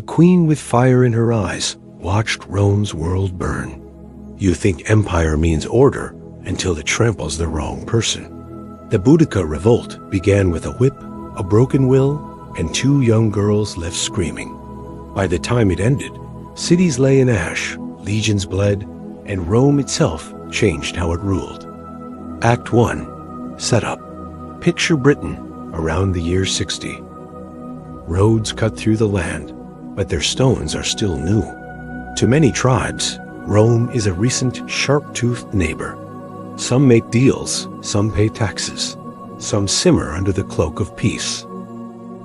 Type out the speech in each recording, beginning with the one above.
A queen with fire in her eyes watched Rome's world burn. You think empire means order until it tramples the wrong person. The Boudica revolt began with a whip, a broken will, and 2 young girls left screaming. By the time it ended, cities lay in ash, legions bled, and Rome itself changed how it ruled. Act 1. Setup. Picture Britain around the year 60. Roads cut through the land, but their stones are still new. To many tribes, Rome is a recent sharp-toothed neighbor. Some make deals, some pay taxes, some simmer under the cloak of peace.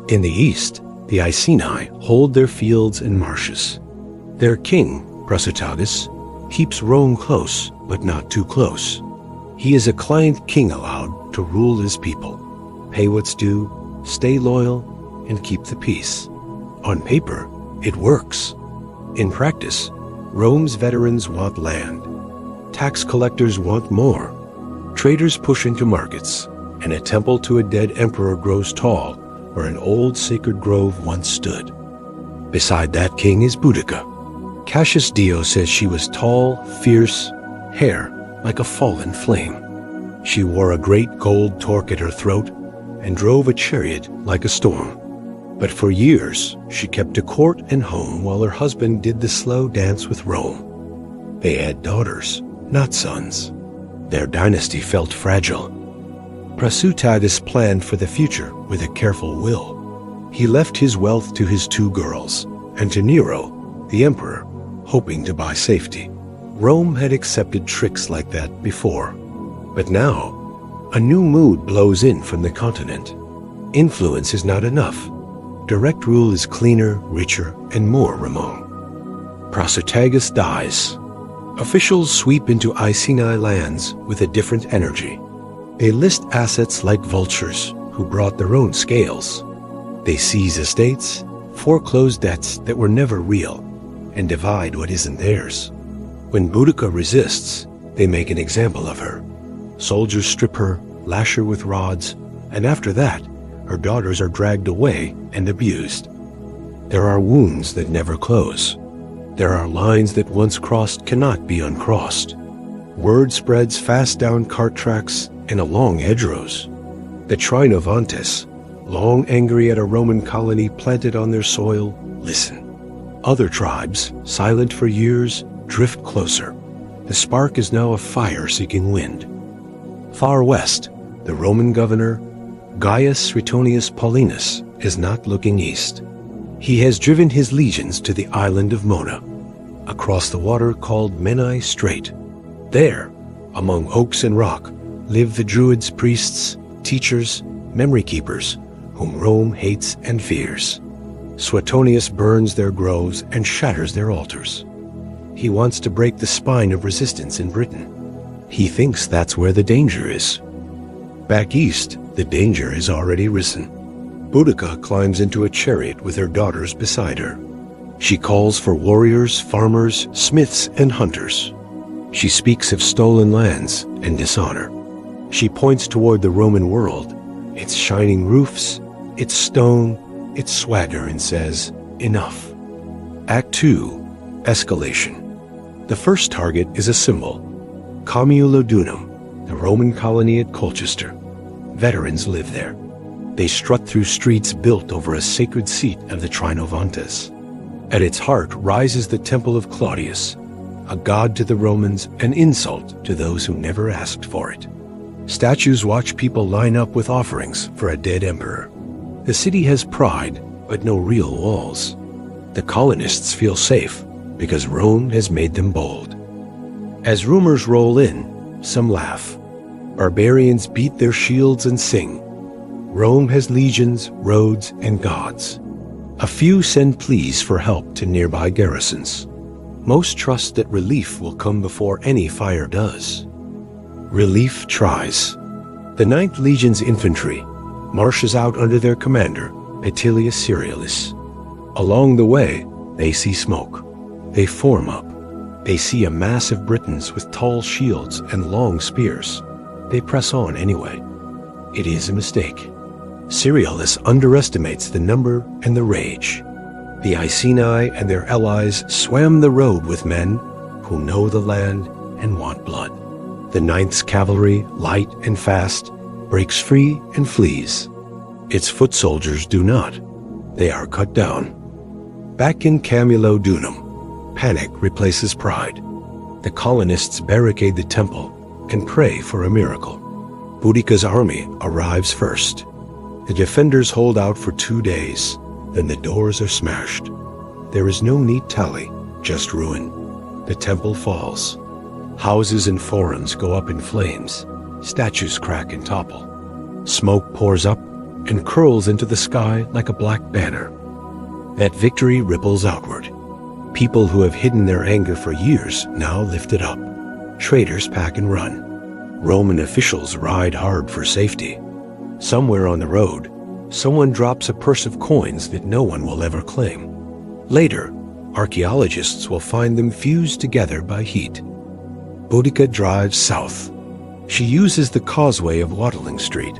In the east, the Iceni hold their fields and marshes. Their king, Prasutagus, keeps Rome close, but not too close. He is a client king allowed to rule his people, pay what's due, stay loyal, and keep the peace. On paper, it works. In practice, Rome's veterans want land. Tax collectors want more. Traders push into markets, and a temple to a dead emperor grows tall where an old sacred grove once stood. Beside that king is Boudica. Cassius Dio says she was tall, fierce, hair like a fallen flame. She wore a great gold torque at her throat and drove a chariot like a storm. But for years, she kept a court and home while her husband did the slow dance with Rome. They had daughters, not sons. Their dynasty felt fragile. Prasutagus planned for the future with a careful will. He left his wealth to his 2 girls, and to Nero, the emperor, hoping to buy safety. Rome had accepted tricks like that before. But now, a new mood blows in from the continent. Influence is not enough. Direct rule is cleaner, richer, and more remote. Prasutagus dies. Officials sweep into Iceni lands with a different energy. They list assets like vultures who brought their own scales. They seize estates, foreclose debts that were never real, and divide what isn't theirs. When Boudica resists, they make an example of her. Soldiers strip her, lash her with rods, and after that, her daughters are dragged away and abused. There are wounds that never close. There are lines that once crossed cannot be uncrossed. Word spreads fast down cart tracks and along hedgerows. The Trinovantes, long angry at a Roman colony planted on their soil, listen. Other tribes, silent for years, drift closer. The spark is now a fire-seeking wind. Far west, the Roman governor, Gaius Suetonius Paulinus, is not looking east. He has driven his legions to the island of Mona, across the water called Menai Strait. There, among oaks and rock, live the Druids, priests, teachers, memory keepers, whom Rome hates and fears. Suetonius burns their groves and shatters their altars. He wants to break the spine of resistance in Britain. He thinks that's where the danger is. Back east, the danger has already risen. Boudica climbs into a chariot with her daughters beside her. She calls for warriors, farmers, smiths, and hunters. She speaks of stolen lands and dishonor. She points toward the Roman world, its shining roofs, its stone, its swagger, and says, "Enough." Act 2. Escalation. The first target is a symbol, Camulodunum, the Roman colony at Colchester. Veterans live there. They strut through streets built over a sacred seat of the Trinovantes. At its heart rises the Temple of Claudius, a god to the Romans, an insult to those who never asked for it. Statues watch people line up with offerings for a dead emperor. The city has pride, but no real walls. The colonists feel safe because Rome has made them bold. As rumors roll in, some laugh. Barbarians beat their shields and sing. Rome has legions, roads, and gods. A few send pleas for help to nearby garrisons. Most trust that relief will come before any fire does. Relief tries. The 9th Legion's infantry marches out under their commander, Petilius Cerealis. Along the way, they see smoke. They form up. They see a mass of Britons with tall shields and long spears. They press on anyway. It is a mistake. Cerealis underestimates the number and the rage. The Iceni and their allies swam the road with men who know the land and want blood. The Ninth's cavalry, light and fast, breaks free and flees. Its foot soldiers do not. They are cut down. Back in Camulodunum, panic replaces pride. The colonists barricade the temple and pray for a miracle. Boudica's army arrives first. The defenders hold out for 2 days, then the doors are smashed. There is no neat tally, just ruin. The temple falls. Houses and forums go up in flames. Statues crack and topple. Smoke pours up and curls into the sky like a black banner. That victory ripples outward. People who have hidden their anger for years now lift it up. Traitors pack and run. Roman officials ride hard for safety. Somewhere on the road, someone drops a purse of coins that no one will ever claim. Later, archaeologists will find them fused together by heat. Boudica drives south. She uses the causeway of Watling Street,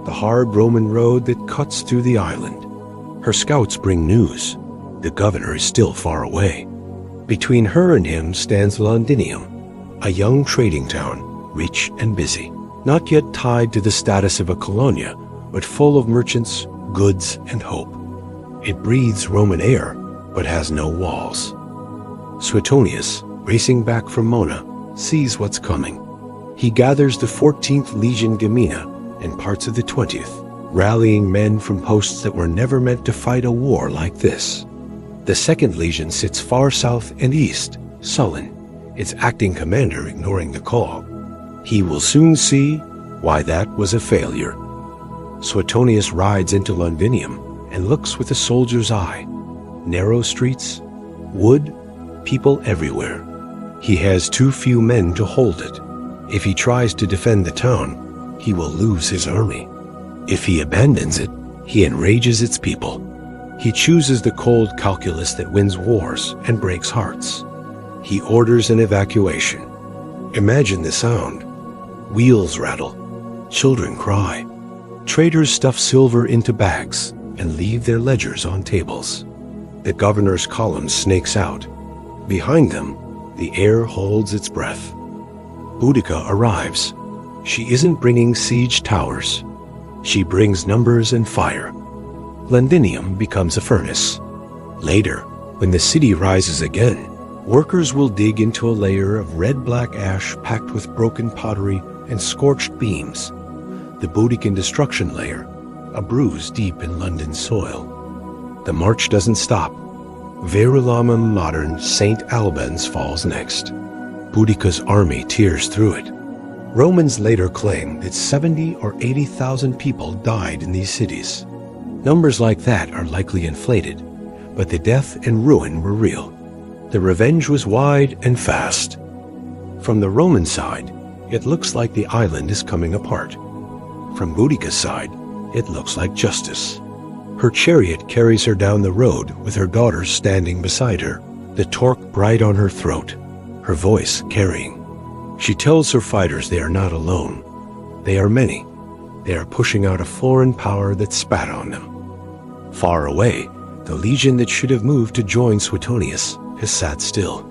the hard Roman road that cuts through the island. Her scouts bring news. The governor is still far away. Between her and him stands Londinium, a young trading town, rich and busy, not yet tied to the status of a colonia, but full of merchants, goods, and hope. It breathes Roman air, but has no walls. Suetonius, racing back from Mona, sees what's coming. He gathers the 14th Legion Gemina and parts of the 20th, rallying men from posts that were never meant to fight a war like this. The 2nd Legion sits far south and east, sullen, its acting commander ignoring the call. He will soon see why that was a failure. Suetonius rides into Londinium and looks with a soldier's eye. Narrow streets, wood, people everywhere. He has too few men to hold it. If he tries to defend the town, he will lose his army. If he abandons it, he enrages its people. He chooses the cold calculus that wins wars and breaks hearts. He orders an evacuation. Imagine the sound. Wheels rattle. Children cry. Traders stuff silver into bags and leave their ledgers on tables. The governor's column snakes out. Behind them, the air holds its breath. Boudica arrives. She isn't bringing siege towers. She brings numbers and fire. Londinium becomes a furnace. Later, when the city rises again, workers will dig into a layer of red-black ash packed with broken pottery and scorched beams. The Boudican destruction layer, a bruise deep in London soil. The march doesn't stop. Verulamium modern St. Albans falls next. Boudica's army tears through it. Romans later claim that 70 or 80,000 people died in these cities. Numbers like that are likely inflated, but the death and ruin were real. The revenge was wide and fast. From the Roman side, it looks like the island is coming apart. From Boudica's side, it looks like justice. Her chariot carries her down the road with her daughters standing beside her, the torque bright on her throat, her voice carrying. She tells her fighters they are not alone. They are many. They are pushing out a foreign power that spat on them. Far away, the legion that should have moved to join Suetonius has sat still.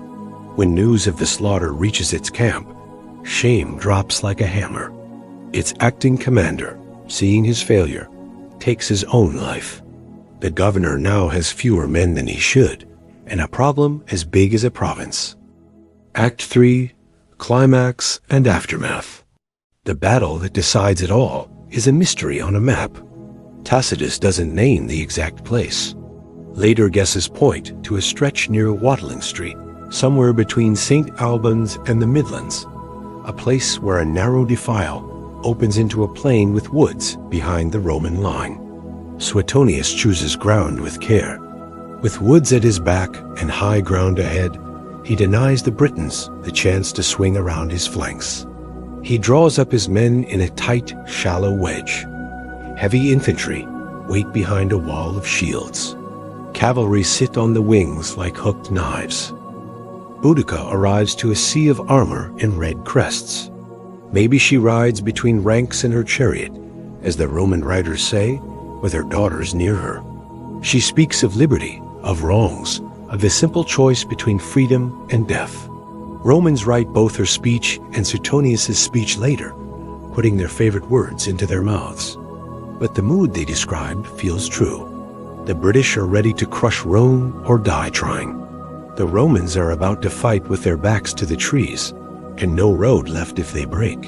When news of the slaughter reaches its camp, shame drops like a hammer. Its acting commander, seeing his failure, takes his own life. The governor now has fewer men than he should, and a problem as big as a province. Act 3, Climax and Aftermath. The battle that decides it all is a mystery on a map. Tacitus doesn't name the exact place. Later guesses point to a stretch near Watling Street, somewhere between St. Albans and the Midlands, a place where a narrow defile opens into a plain with woods behind the Roman line. Suetonius chooses ground with care. With woods at his back and high ground ahead, he denies the Britons the chance to swing around his flanks. He draws up his men in a tight, shallow wedge. Heavy infantry wait behind a wall of shields. Cavalry sit on the wings like hooked knives. Boudica arrives to a sea of armor and red crests. Maybe she rides between ranks in her chariot, as the Roman writers say, with her daughters near her. She speaks of liberty, of wrongs, of the simple choice between freedom and death. Romans write both her speech and Suetonius' speech later, putting their favorite words into their mouths. But the mood they describe feels true. The British are ready to crush Rome or die trying. The Romans are about to fight with their backs to the trees, and no road left if they break.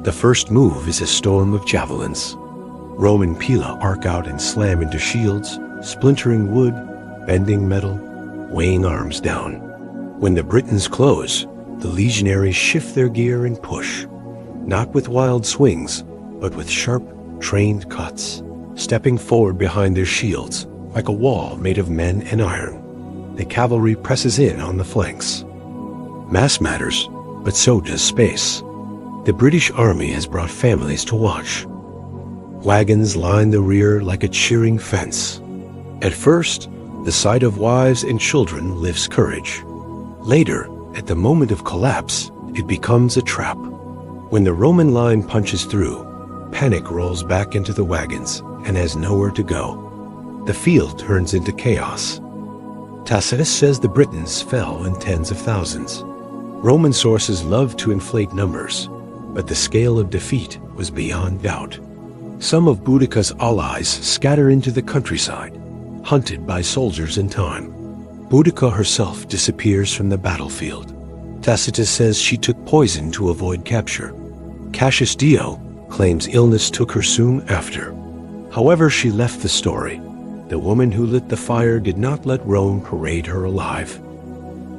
The first move is a storm of javelins. Roman pila arc out and slam into shields, splintering wood, bending metal, weighing arms down. When the Britons close, the legionaries shift their gear and push, not with wild swings, but with sharp, trained cuts, stepping forward behind their shields like a wall made of men and iron. The cavalry presses in on the flanks. Mass matters, but so does space. The British army has brought families to watch. Wagons line the rear like a cheering fence. At first, the sight of wives and children lifts courage. Later, at the moment of collapse, it becomes a trap. When the Roman line punches through, panic rolls back into the wagons and has nowhere to go. The field turns into chaos. Tacitus says the Britons fell in tens of thousands. Roman sources love to inflate numbers, but the scale of defeat was beyond doubt. Some of Boudica's allies scatter into the countryside, hunted by soldiers in time. Boudica herself disappears from the battlefield. Tacitus says she took poison to avoid capture. Cassius claims illness took her soon after. However she left the story, the woman who lit the fire did not let Rome parade her alive.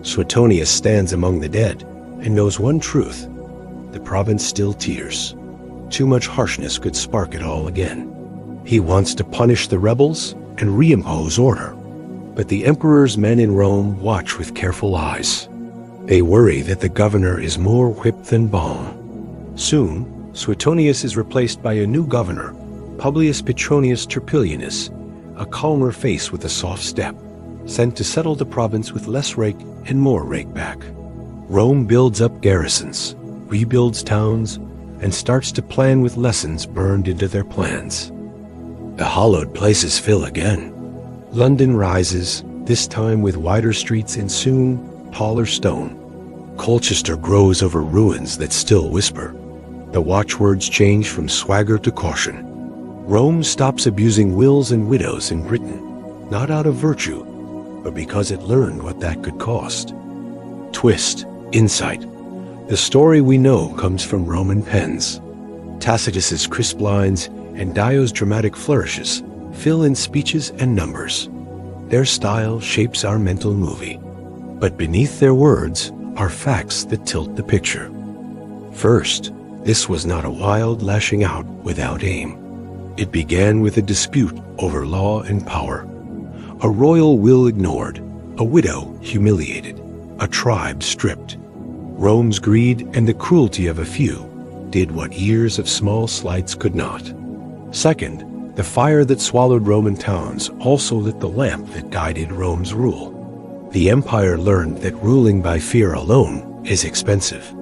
Suetonius stands among the dead and knows one truth: the province still tears. Too much harshness could spark it all again. He wants to punish the rebels and reimpose order. But the emperor's men in Rome watch with careful eyes. They worry that the governor is more whip than balm. Soon, Suetonius is replaced by a new governor, Publius Petronius Turpilianus, a calmer face with a soft step, sent to settle the province with less rake and more rake back. Rome builds up garrisons, rebuilds towns, and starts to plan with lessons burned into their plans. The hallowed places fill again. London rises, this time with wider streets and soon taller stone. Colchester grows over ruins that still whisper. The watchwords change from swagger to caution. Rome stops abusing wills and widows in Britain, not out of virtue, but because it learned what that could cost. Twist, insight. The story we know comes from Roman pens. Tacitus's crisp lines and Dio's dramatic flourishes fill in speeches and numbers. Their style shapes our mental movie, but beneath their words are facts that tilt the picture. First, this was not a wild lashing out without aim. It began with a dispute over law and power. A royal will ignored, a widow humiliated, a tribe stripped. Rome's greed and the cruelty of a few did what years of small slights could not. Second, the fire that swallowed Roman towns also lit the lamp that guided Rome's rule. The empire learned that ruling by fear alone is expensive.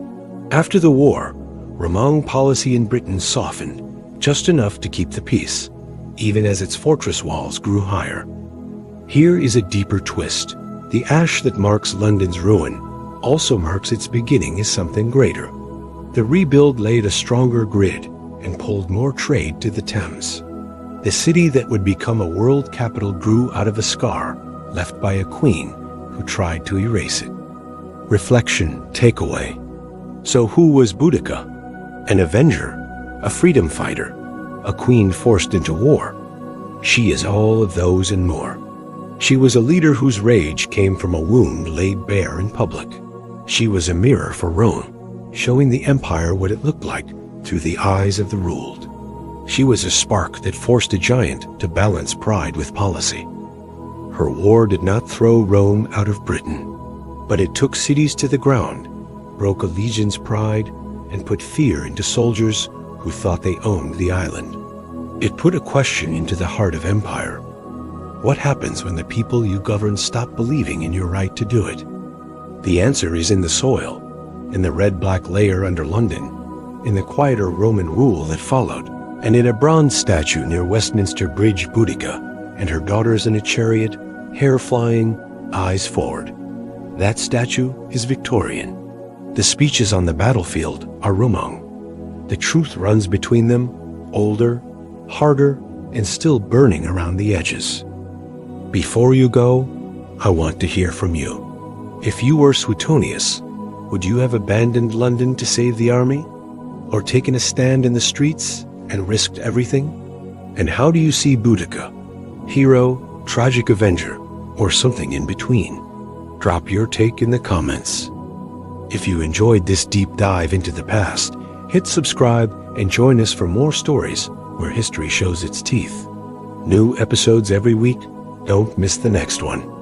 After the war, Roman policy in Britain softened, just enough to keep the peace, even as its fortress walls grew higher. Here is a deeper twist. The ash that marks London's ruin also marks its beginning as something greater. The rebuild laid a stronger grid and pulled more trade to the Thames. The city that would become a world capital grew out of a scar left by a queen who tried to erase it. Reflection, takeaway. So who was Boudica? An avenger, a freedom fighter, a queen forced into war. She is all of those and more. She was a leader whose rage came from a wound laid bare in public. She was a mirror for Rome, showing the empire what it looked like through the eyes of the ruled. She was a spark that forced a giant to balance pride with policy. Her war did not throw Rome out of Britain, but it took cities to the ground, broke a legion's pride, and put fear into soldiers who thought they owned the island. It put a question into the heart of empire. What happens when the people you govern stop believing in your right to do it? The answer is in the soil, in the red-black layer under London, in the quieter Roman rule that followed, and in a bronze statue near Westminster Bridge Boudica and her daughters in a chariot hair flying, eyes forward. That statue is Victorian. The speeches on the battlefield are Roman. The truth runs between them, older, harder, and still burning around the edges. Before you go, I want to hear from you. If you were Suetonius, would you have abandoned London to save the army? Or taken a stand in the streets and risked everything? And how do you see Boudica? Hero, tragic avenger, or something in between? Drop your take in the comments. If you enjoyed this deep dive into the past, hit subscribe and join us for more stories where history shows its teeth. New episodes every week. Don't miss the next one.